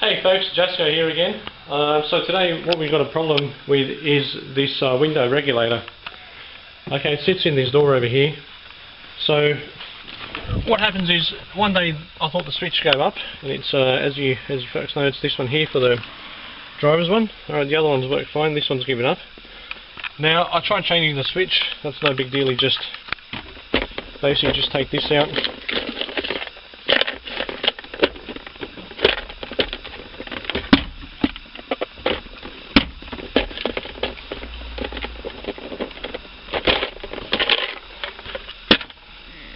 Hey folks, Jasco here again. So today what we've got a problem with is this window regulator. Okay, it sits in this door over here. So what happens is, one day I thought the switch gave up, and it's as you folks know, it's this one here for the driver's one. Alright, the other ones work fine, this one's given up. Now I tried changing the switch, that's no big deal. You just basically just take this out.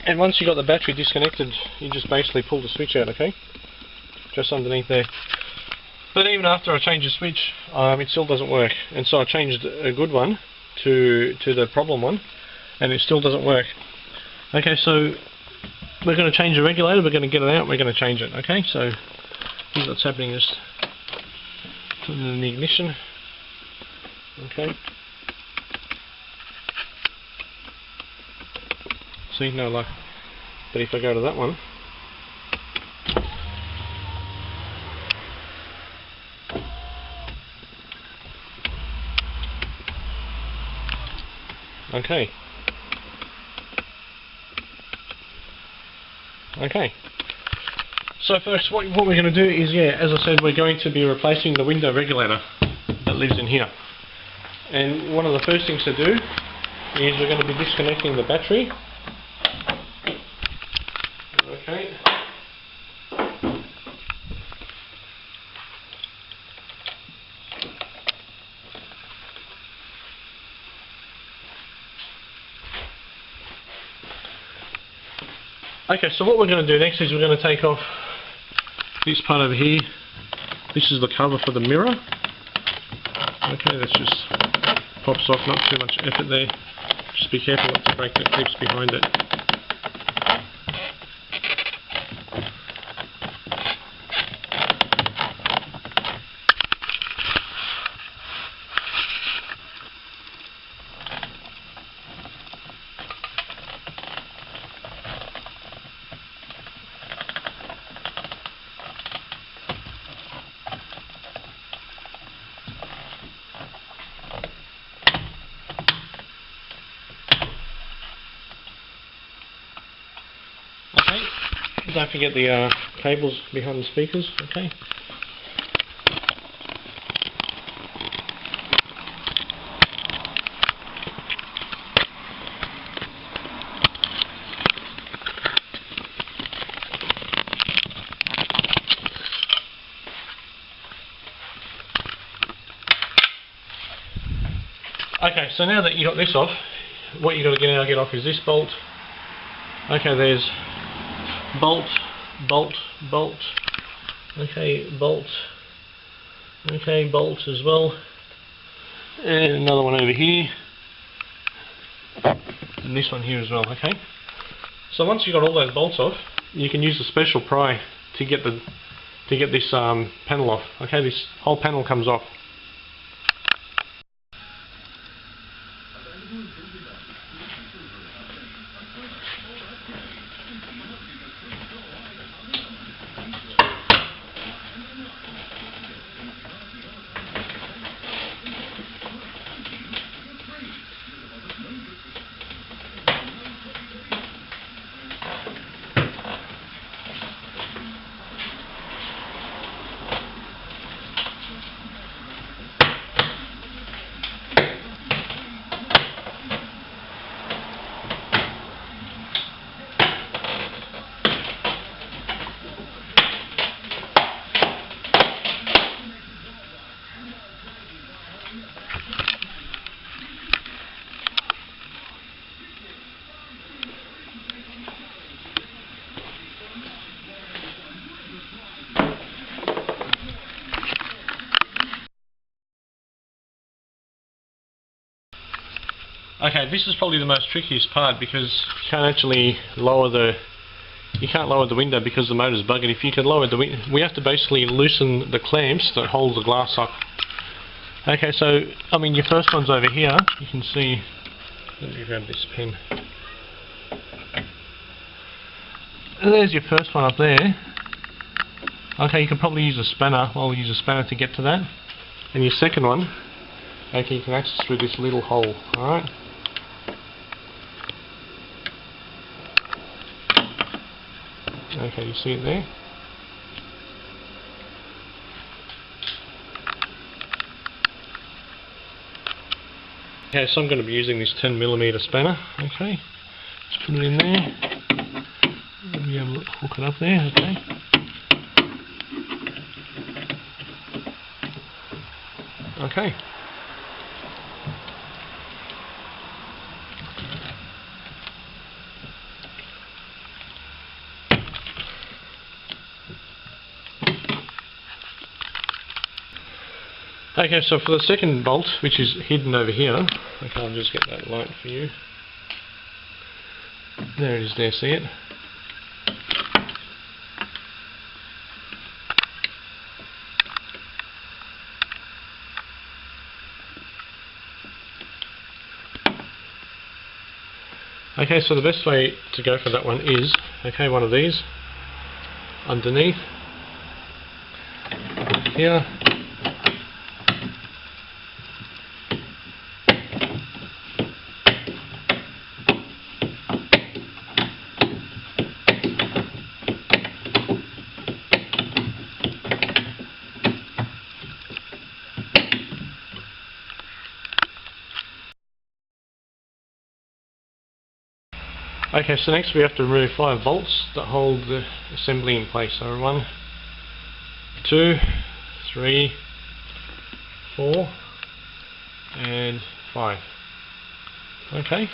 And once you've got the battery disconnected, you just basically pull the switch out, okay? Just underneath there. But even after I change the switch, it still doesn't work. And so I changed a good one to the problem one, and it still doesn't work. Okay, so we're going to change the regulator, we're going to get it out, we're going to change it, okay? So here's what's happening, just put it in the ignition, okay? See, no luck. But if I go to that one, okay. Okay. So first, what we're going to do is, as I said, we're going to be replacing the window regulator that lives in here. And one of the first things to do is we're going to be disconnecting the battery. Okay. Okay, so what we're going to do next is we're going to take off this part over here. This is the cover for the mirror. Okay, that just pops off, not too much effort there. Just be careful not to break the clips behind it. Don't forget the cables behind the speakers, okay? Okay, so now that you got this off, what you got to get off is this bolt. Okay, there's bolt, bolt, bolt, okay, bolt, okay, bolt as well, and another one over here, and this one here as well, okay? So once you've got all those bolts off, you can use a special pry to get this panel off, okay? This whole panel comes off. Okay, this is probably the most trickiest part because you can't actually lower the window because the motor's buggered. If you can lower the window, we have to basically loosen the clamps that hold the glass up. Okay, so I mean your first one's over here. You can see. Let me grab this pen. And there's your first one up there. Okay, you can probably use a spanner. I'll use a spanner to get to that. And your second one, okay, you can access through this little hole, alright? Okay, you see it there? Okay, so I'm going to be using this 10mm spanner. Okay, just put it in there. We'll be able to hook it up there. Okay. Okay. Okay, so for the second bolt, which is hidden over here, okay, I'll just get that light for you. There it is there, see it? Okay, so the best way to go for that one is, okay, one of these underneath here. Okay, so next we have to remove 5 bolts that hold the assembly in place. So 1, 2, 3, 4, and 5. Okay.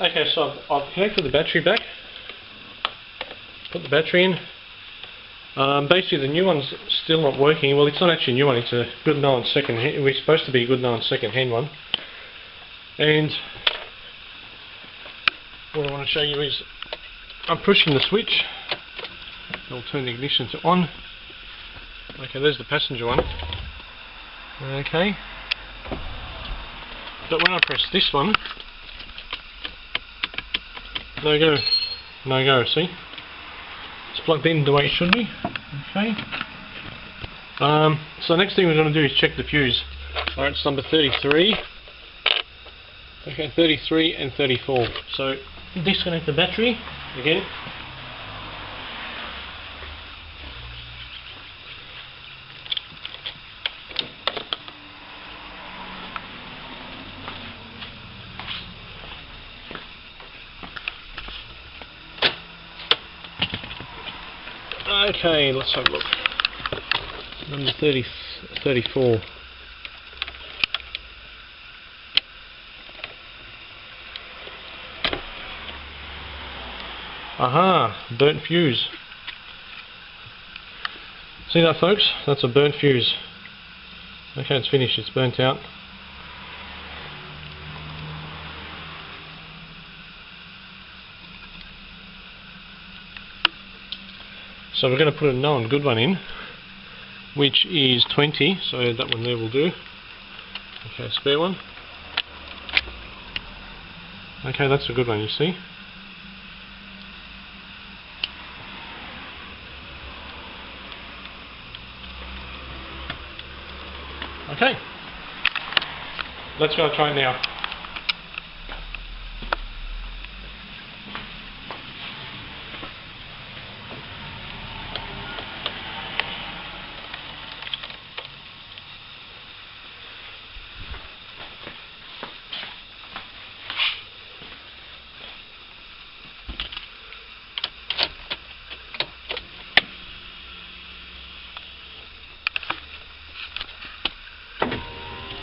Okay, so I've connected the battery back, put the battery in. Basically the new one's still not working. Well, it's not actually a new one, it's a good known second hand. We're supposed to be a good known second hand one. And what I want to show you is I'm pushing the switch. I'll turn the ignition to on. Okay, there's the passenger one. Okay. But when I press this one, no go, no go, see? It's plugged in the way it should be. Okay. So next thing we're going to do is check the fuse. Alright, it's number 33. Okay, 33 and 34. So disconnect the battery again. Okay, let's have a look. Number 34. Aha, burnt fuse. See that, folks? That's a burnt fuse. Okay, it's finished, it's burnt out. So we're going to put a known good one in, which is 20, so that one there will do. Okay, spare one. Okay, that's a good one, you see. Okay, let's go try it now.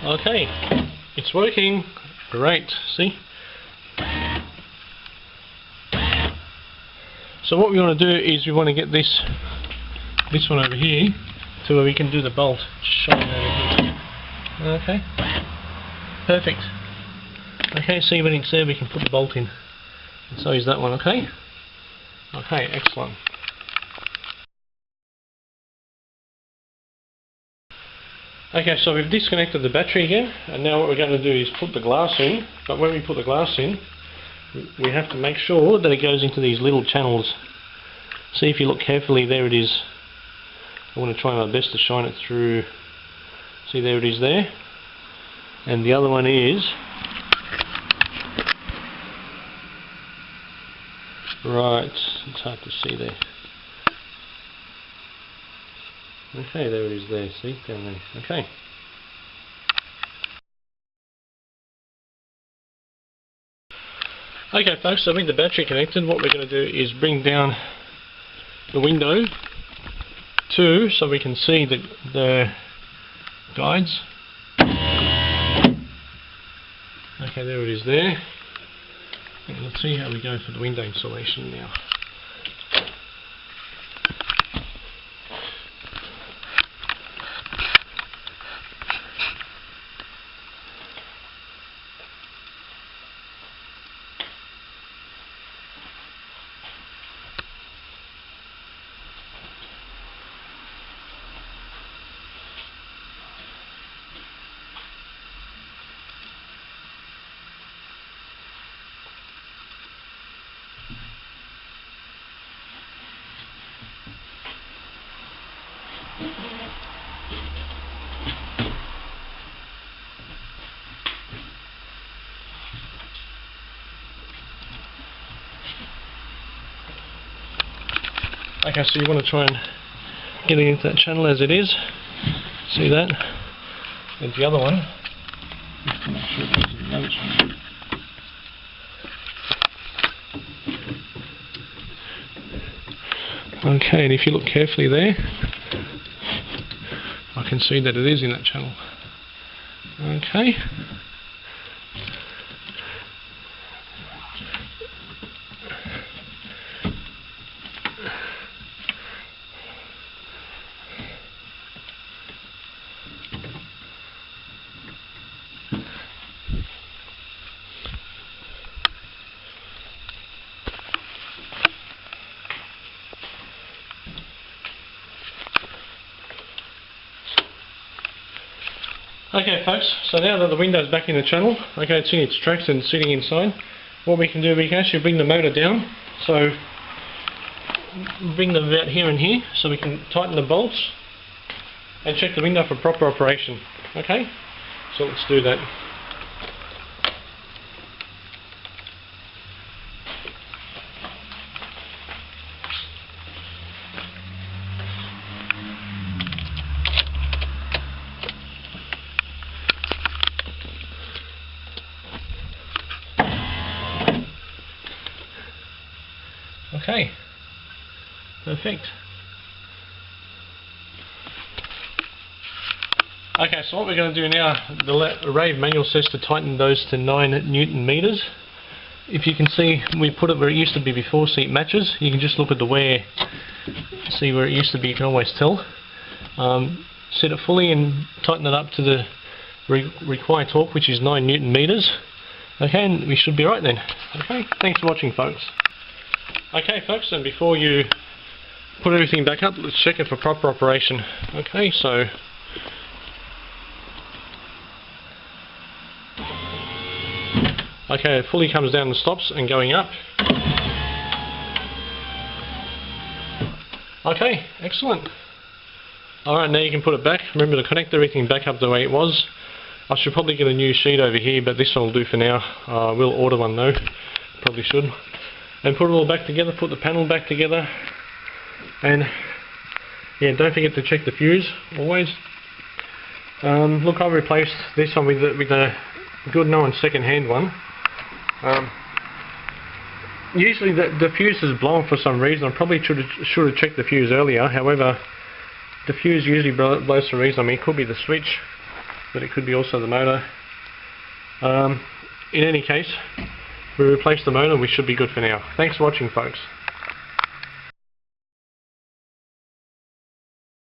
Okay, it's working. Great, see? So what we want to do is we want to get this one over here to where we can do the bolt showing over here. Okay, perfect. Okay, see when it's there we can put the bolt in. And so is that one, okay? Okay, excellent. Okay, so we've disconnected the battery again, and now what we're going to do is put the glass in. But when we put the glass in, we have to make sure that it goes into these little channels. See, if you look carefully, there it is. I want to try my best to shine it through. See, there it is there. And the other one is right, it's hard to see there. Okay, there it is there, see, down there. Okay. Okay folks, so with the battery connected, what we're going to do is bring down the window so we can see the guides. Okay, there it is there. And let's see how we go for the window installation now. Okay, so you want to try and get it into that channel as it is. See that? And the other one. Okay, and if you look carefully there, I can see that it is in that channel. Okay. Okay folks, so now that the window's back in the channel, okay, it's in its tracks and sitting inside, what we can do, we can actually bring the motor down, so bring them about here and here, so we can tighten the bolts and check the window for proper operation. Okay, so let's do that. Okay, perfect. Okay, so what we're going to do now, the Rave manual says to tighten those to 9 Newton meters. If you can see, we put it where it used to be before, see it matches. You can just look at the wear, see where it used to be, you can always tell. Set it fully and tighten it up to the required torque, which is 9 Newton meters. Okay, and we should be right then. Okay, thanks for watching folks. Okay folks, and before you put everything back up. Let's check it for proper operation. Okay, so okay, it fully comes down and stops and going up. Okay, excellent. Alright, now you can put it back. Remember to connect everything back up the way it was. I should probably get a new sheet over here, but this one will do for now. I will order one though, probably should. And put it all back together, put the panel back together. And yeah, don't forget to check the fuse, always. Look, I've replaced this one with a good known second-hand one. Usually the fuse is blown for some reason. I probably should have checked the fuse earlier. However, the fuse usually blows for a reason. I mean, it could be the switch, but it could be also the motor. In any case, we replaced the motor. We should be good for now. Thanks for watching, folks.